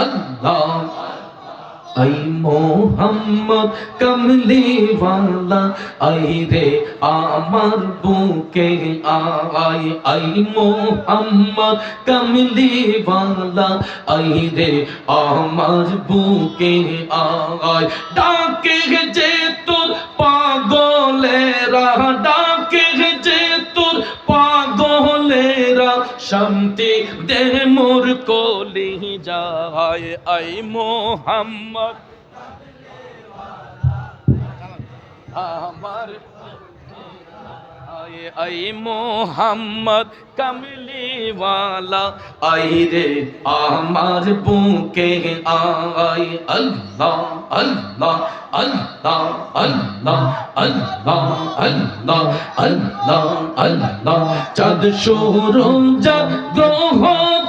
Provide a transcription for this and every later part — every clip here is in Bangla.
আল্লাহ আই মোহাম্মদ কমলি ওয়ালা আই রে আমার বুকে আই আই মোহাম্মদ কমলি ওয়ালা আই রে আমার বুকে আই ডাকে যে তোর পাগলেরা ডাকে যে তোর পাগলেরা শান্তি দে মোর কলি যায় আই মোহাম্মদ আমার আই মোহাম্মদ কমলি ওয়ালা আই রে আমার বুকে আই আল্লাহ আল্লাহ আল্লাহ আল্লাহ আল্লাহ আল্লাহ আল্লাহ আল্লাহ চাঁদ সূরজ গ্রহ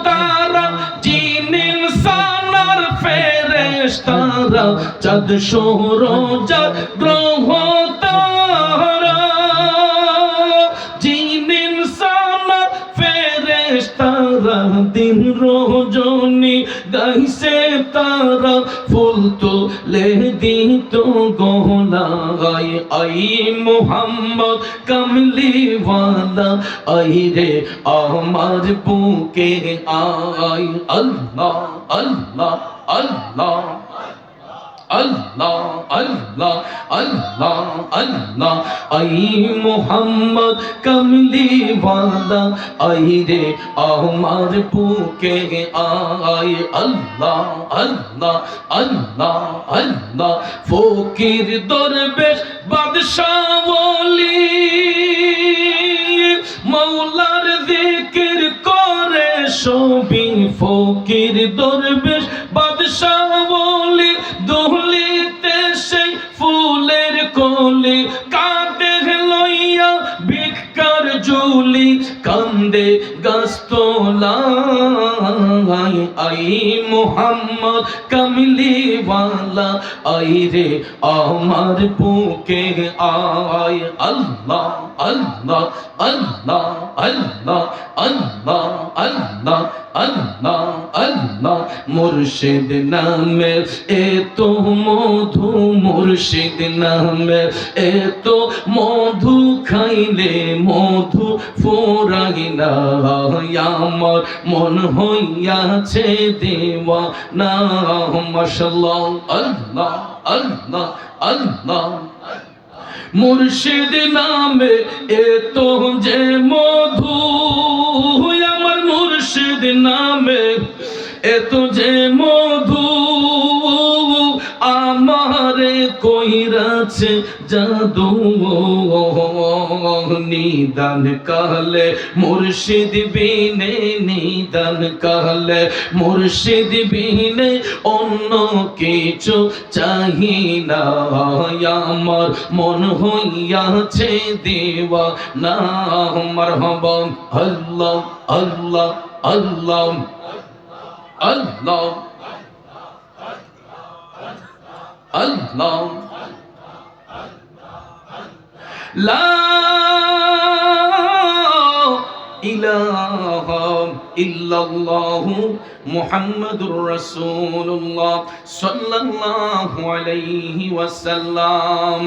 তারা জিন ইনসান আর ফেরেশতারা চাঁদ সূরজ গ্রহ তারা জিন ইনসান আর ফেরেশতারা দিন রজনী গাইছে তারা ফুল তুলে দিত গোলায় আই মোহাম্মদ কমলি ওয়ালা আই রে আমার বুকে আই আল্লাহ আল্লাহ আল্লাহ আল্লাহ আল্লাহ আল্লাহ আল্লাহ আই মোহাম্মদ কমলি ওয়ালা আই রে আমার বুকে আই আল্লাহ আল্লাহ আল্লাহ আল্লাহ ফকির দরবেশ বাদশাহ ওলি মওলার জিকির করে সবই ফকির দরবেশ বাদশাহ ওলি দুলিতে সেই ফুলের কলি কাঁদে লইয়া ভিক্ষার ঝুলি কান্দে গাছতলায় আই মোহাম্মদ কমলি ওয়ালা আই রে আমার বুকে আই আল্লাহ আল্লাহ আল্লাহ আল্লাহ আল্লাহ আল্লাহ আল্লাহ আল্লাহ মুর্শিদ নামে এত মধু মুর্শিদ নামে এত মধু খাইলে মধু ফুরাই না আমার মন হইয়াছে দেওয়ানা মাশাআল্লাহ আল্লাহ আল্লাহ আল্লাহ মুর্শিদ নামে এত যে মধু আমার মুর্শিদ নামে এত যে মধু আমারে কইরাছে জাদু নিদান কালে মুর্শিদ বিনে নিদান কালে মুর্শিদ বিনে অন্য কিছু চাহি না আমার মন হইয়াছে দেওয়ানা মারহাবা আল্লাহ আল্লাহ আল্লাহ আল্লাহ আল্লাহ লা ইলাহা ইল্লাল্লাহু মুহাম্মাদুর রাসূলুল্লাহ সাল্লাল্লাহু আলাইহি ওয়াসাল্লাম।